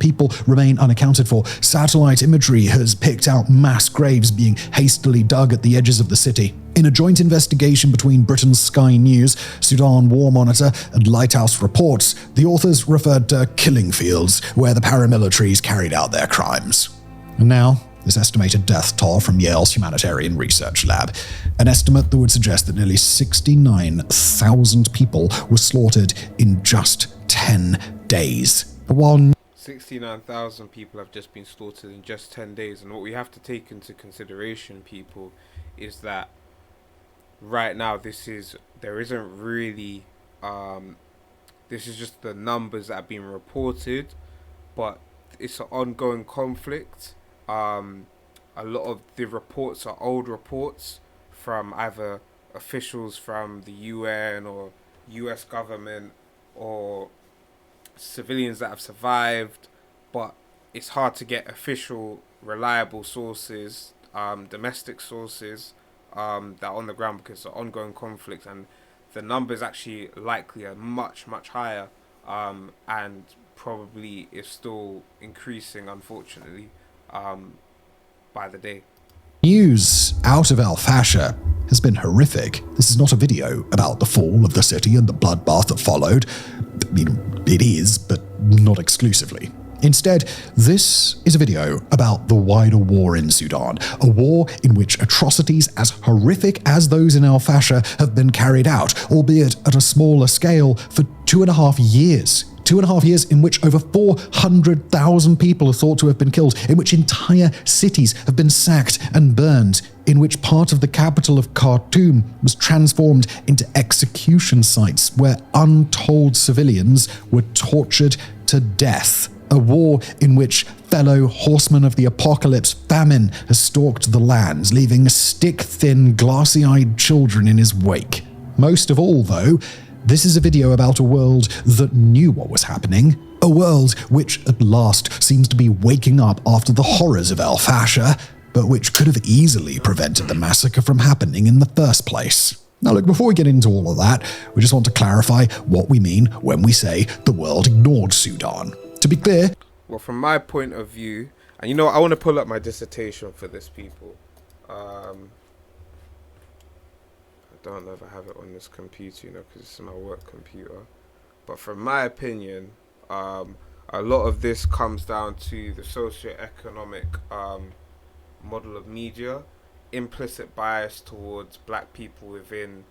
people remain unaccounted for. Satellite imagery has picked out mass graves being hastily dug at the edges of the city. In a joint investigation between Britain's Sky News, Sudan War Monitor, and Lighthouse Reports, the authors referred to killing fields where the paramilitaries carried out their crimes. And now, this estimated death toll from Yale's Humanitarian Research Lab, an estimate that would suggest that nearly 69,000 people were slaughtered in just 10 days. But while 69,000 people have just been slaughtered in just 10 days, and what we have to take into consideration, people, is that right now this is just the numbers that have been reported, but it's an ongoing conflict. A lot of the reports are old reports from either officials from the UN or US government or civilians that have survived, but it's hard to get official, reliable sources, domestic sources that are on the ground, because it's an ongoing conflict, and the numbers actually likely are much, much higher, and probably is still increasing, unfortunately, by the day. News out of al-Fasher has been horrific. This is not a video about the fall of the city and the bloodbath that followed. I mean, it is, but not exclusively. Instead, this is a video about the wider war in Sudan, a war in which atrocities as horrific as those in al-Fasher have been carried out, albeit at a smaller scale, for 2.5 years. 2.5 years in which over 400,000 people are thought to have been killed, in which entire cities have been sacked and burned, in which part of the capital of Khartoum was transformed into execution sites where untold civilians were tortured to death. A war in which fellow horsemen of the apocalypse, famine, has stalked the lands, leaving stick-thin, glassy-eyed children in his wake. Most of all, though, this is a video about a world that knew what was happening, a world which at last seems to be waking up after the horrors of al-Fasher, but which could have easily prevented the massacre from happening in the first place. Now look, before we get into all of that, we just want to clarify what we mean when we say the world ignored Sudan. To be clear, well, from my point of view, and you know, I want to pull up my dissertation for this, people. I don't know if I have it on this computer, you know, because it's my work computer. But from my opinion, a lot of this comes down to the socio-economic model of media, implicit bias towards black people within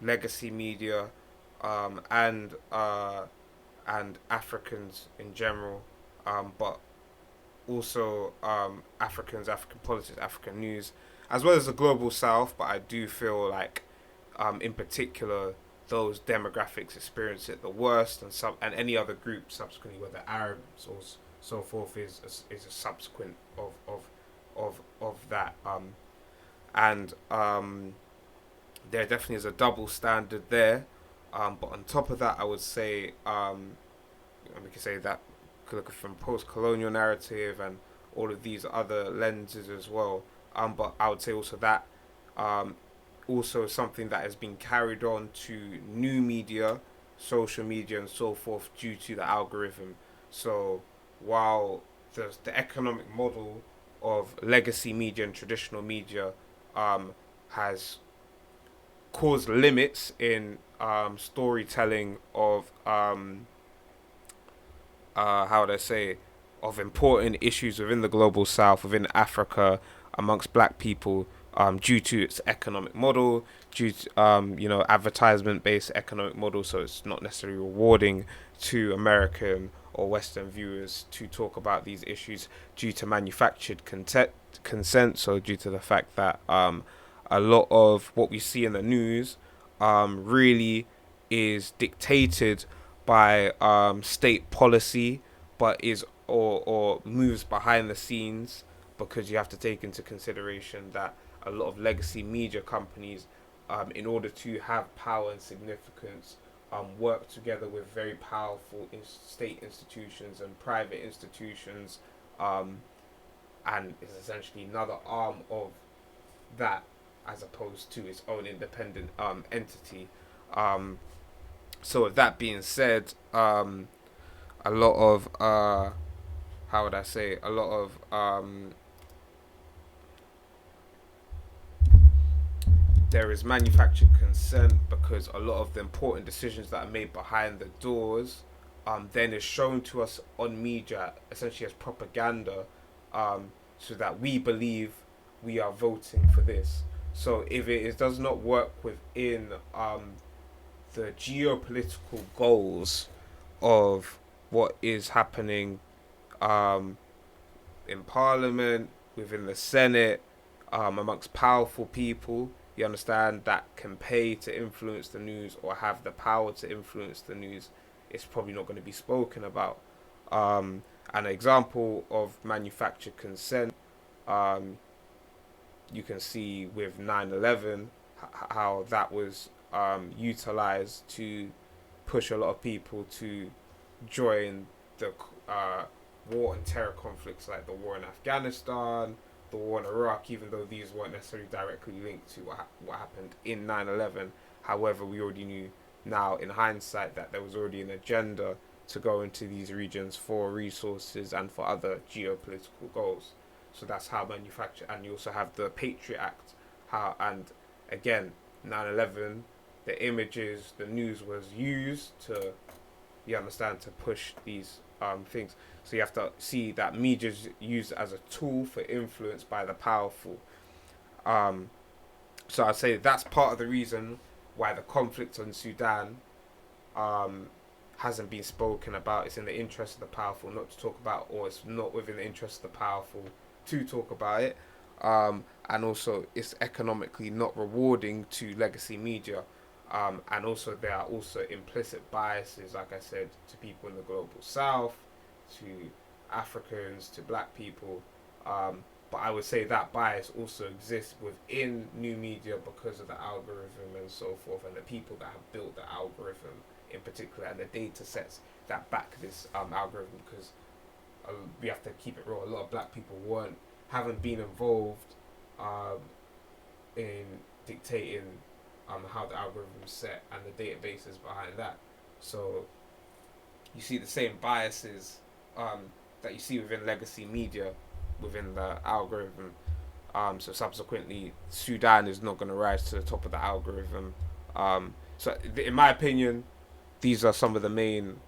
legacy media, and Africans in general, but also African politics, African news, as well as the global south. But I do feel like, in particular, those demographics experience it the worst, and any other group subsequently, whether Arabs or so forth, is a subsequent of that. And there definitely is a double standard there. But on top of that, I would say, we could say that could look from post-colonial narrative and all of these other lenses as well. But I would say also that also something that has been carried on to new media, social media, and so forth due to the algorithm. So while the economic model of legacy media and traditional media has caused limits in storytelling of of important issues within the global south, within Africa, amongst black people, due to its economic model, due to advertisement-based economic model. So it's not necessarily rewarding to American or Western viewers to talk about these issues due to manufactured consent. So due to the fact that a lot of what we see in the news really is dictated by state policy, but is or moves behind the scenes, because you have to take into consideration that a lot of legacy media companies, in order to have power and significance, work together with very powerful state institutions and private institutions, and is essentially another arm of that, as opposed to its own independent entity. So with that being said, a lot of how would I say, a lot of there is manufactured consent, because a lot of the important decisions that are made behind the doors then is shown to us on media essentially as propaganda, so that we believe we are voting for this. So if it does not work within the geopolitical goals of what is happening in Parliament, within the Senate, amongst powerful people, you understand, that can pay to influence the news or have the power to influence the news, it's probably not going to be spoken about. An example of manufactured consent, you can see with 9/11 how that was utilized to push a lot of people to join the war and terror conflicts like the war in Afghanistan, the war in Iraq, even though these weren't necessarily directly linked to what happened in 9/11. However, we already knew now in hindsight that there was already an agenda to go into these regions for resources and for other geopolitical goals. So that's how manufacture, and you also have the Patriot Act, and again, 9/11, the images, the news was used to, you understand, to push these things. So you have to see that media is used as a tool for influence by the powerful. So I'd say that's part of the reason why the conflict in Sudan hasn't been spoken about. It's in the interest of the powerful not to talk about, or it's not within the interest of the powerful to talk about it. And also it's economically not rewarding to legacy media. And also there are also implicit biases, like I said, to people in the global south, to Africans, to black people. But I would say that bias also exists within new media because of the algorithm and so forth, and the people that have built the algorithm in particular, and the data sets that back this algorithm. Because we have to keep it real, a lot of black people haven't been involved in dictating how the algorithm is set and the databases behind that. So you see the same biases that you see within legacy media within the algorithm. So subsequently, Sudan is not going to rise to the top of the algorithm. So in my opinion, these are some of the main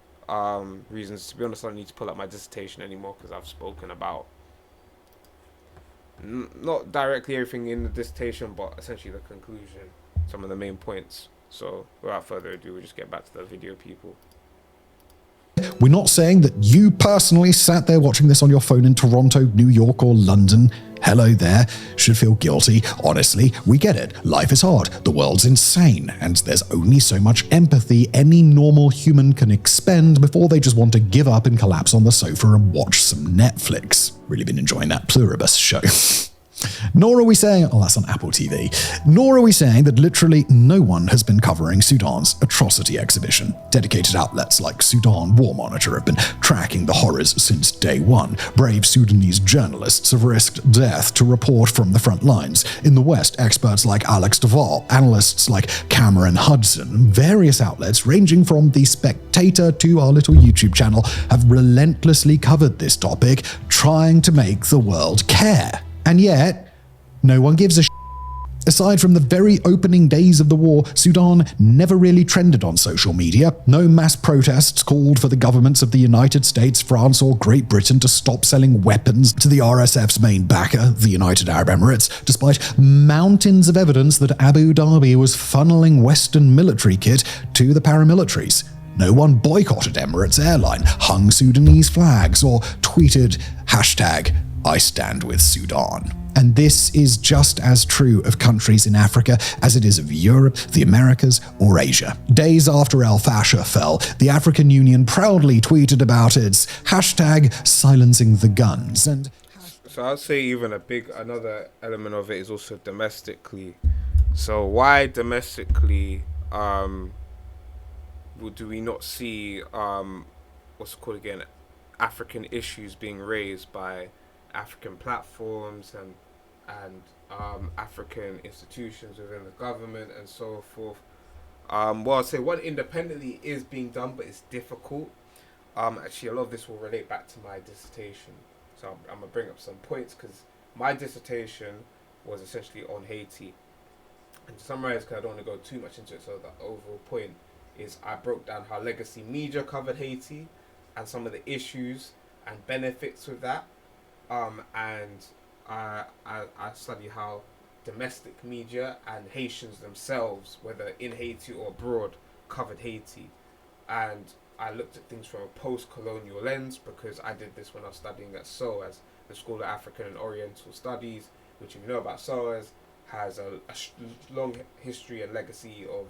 reasons. To be honest, I don't need to pull up my dissertation anymore because I've spoken about not directly everything in the dissertation, but essentially the conclusion, some of the main points. So without further ado, we'll just get back to the video, people. We're not saying that you personally sat there watching this on your phone in Toronto, New York, or London. Hello there, should feel guilty. Honestly, we get it. Life is hard, the world's insane, and there's only so much empathy any normal human can expend before they just want to give up and collapse on the sofa and watch some Netflix. Really been enjoying that Pluribus show. Nor are we saying, that's on Apple TV, nor are we saying that literally no one has been covering Sudan's atrocity exhibition. Dedicated outlets like Sudan War Monitor have been tracking the horrors since day one. Brave Sudanese journalists have risked death to report from the front lines. In the West, experts like Alex Duvall, analysts like Cameron Hudson, various outlets ranging from The Spectator to our little YouTube channel have relentlessly covered this topic, trying to make the world care. And yet, no one gives a shit. Aside from the very opening days of the war, Sudan never really trended on social media. No mass protests called for the governments of the United States, France, or Great Britain to stop selling weapons to the RSF's main backer, the United Arab Emirates, despite mountains of evidence that Abu Dhabi was funneling Western military kit to the paramilitaries. No one boycotted Emirates Airline, hung Sudanese flags, or tweeted #I stand with Sudan. And this is just as true of countries in Africa as it is of Europe, the Americas, or Asia. Days after al-Fasher fell, the African Union proudly tweeted about its #silencing the guns. And so I'd say even another element of it is also domestically. So why domestically do we not see what's it called again, African issues being raised by African platforms and African institutions within the government and so forth? Well, I'd say one independently is being done, but it's difficult. Actually, a lot of this will relate back to my dissertation. So I'm going to bring up some points because my dissertation was essentially on Haiti. And to summarize, because I don't want to go too much into it, so the overall point is I broke down how legacy media covered Haiti and some of the issues and benefits with that. And I study how domestic media and Haitians themselves, whether in Haiti or abroad, covered Haiti. And I looked at things from a post-colonial lens because I did this when I was studying at SOAS, the School of African and Oriental Studies, which, if you know about SOAS, has a long history and legacy of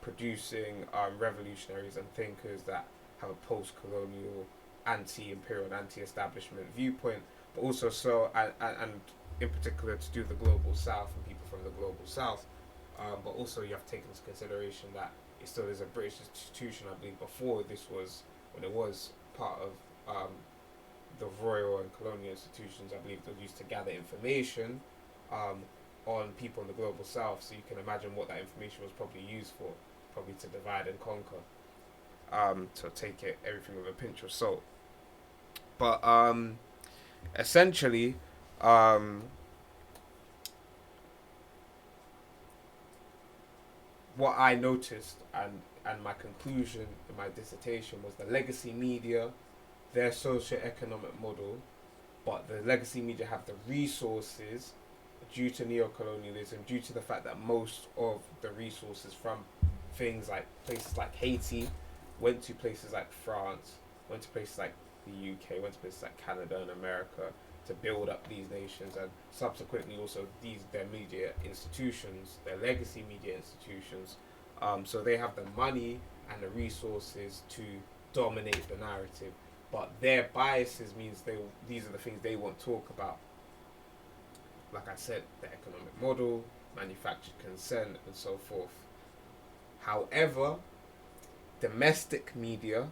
producing revolutionaries and thinkers that have a post-colonial, anti-imperial, and anti-establishment viewpoint, but also and in particular to do with the global south and people from the global south. But also you have to take into consideration that it still is a British institution. I believe before this was, when it was part of the royal and colonial institutions, I believe they used to gather information on people in the global south. So you can imagine what that information was probably used for, probably to divide and conquer. So take everything with a pinch of salt. But essentially, what I noticed and my conclusion in my dissertation was the legacy media, their socio-economic model, but the legacy media have the resources due to neo-colonialism, due to the fact that most of the resources from things like places like Haiti went to places like France, went to places like the UK, went to places like Canada and America to build up these nations, and subsequently also their media institutions, their legacy media institutions. So they have the money and the resources to dominate the narrative, but their biases means these are the things they want to talk about. Like I said, the economic model, manufactured consent, and so forth. However, domestic media,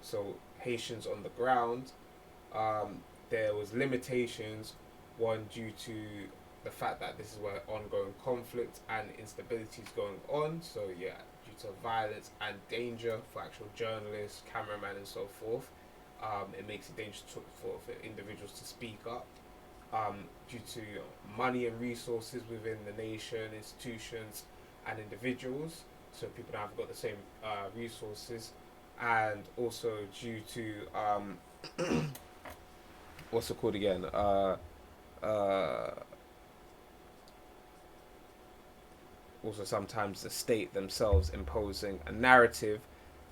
so Haitians on the ground, there was limitations, one due to the fact that this is where ongoing conflict and instability is going on, so yeah, due to violence and danger for actual journalists, cameramen and so forth. It makes it dangerous for individuals to speak up. Due to money and resources within the nation, institutions and individuals, so people don't have got the same resources, and also due to what's it called again? Also sometimes the state themselves imposing a narrative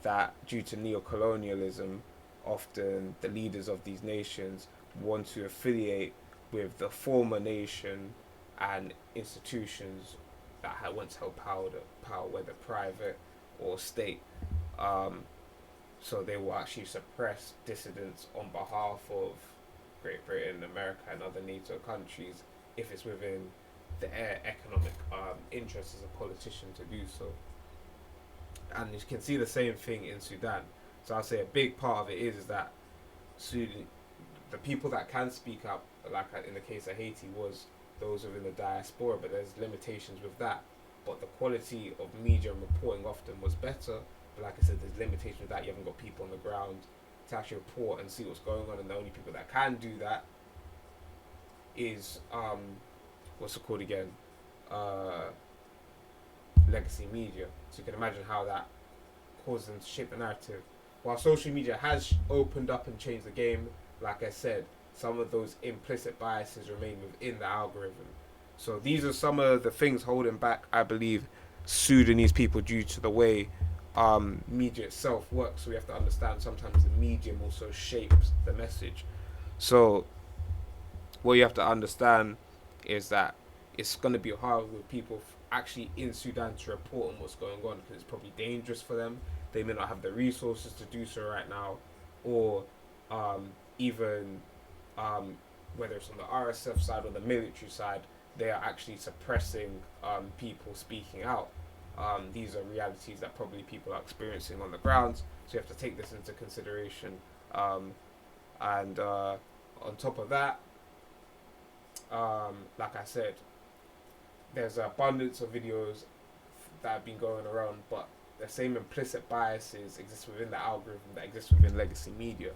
that, due to neo-colonialism, often the leaders of these nations want to affiliate with the former nation and institutions that had once held power, whether private or state. So they will actually suppress dissidents on behalf of Great Britain, America, and other NATO countries if it's within the economic interest as a politician to do so. And you can see the same thing in Sudan. So I'll say a big part of it is that Sudan, the people that can speak up, like in the case of Haiti, was those within the diaspora, but there's limitations with that. But the quality of media and reporting often was better. But like I said, there's limitations with that. You haven't got people on the ground to actually report and see what's going on, and the only people that can do that is what's it called again? Legacy media. So you can imagine how that causes them to shape the narrative. While social media has opened up and changed the game, like I said, some of those implicit biases remain within the algorithm. So these are some of the things holding back, I believe, Sudanese people due to the way media itself works. So we have to understand sometimes the medium also shapes the message. So what you have to understand is that it's going to be hard with people actually in Sudan to report on what's going on, because it's probably dangerous for them. They may not have the resources to do so right now, or even whether it's on the RSF side or the military side, they are actually suppressing people speaking out. These are realities that probably people are experiencing on the ground, so you have to take this into consideration. And on top of that, like I said, there's an abundance of videos that have been going around, but the same implicit biases exist within the algorithm that exists within legacy media.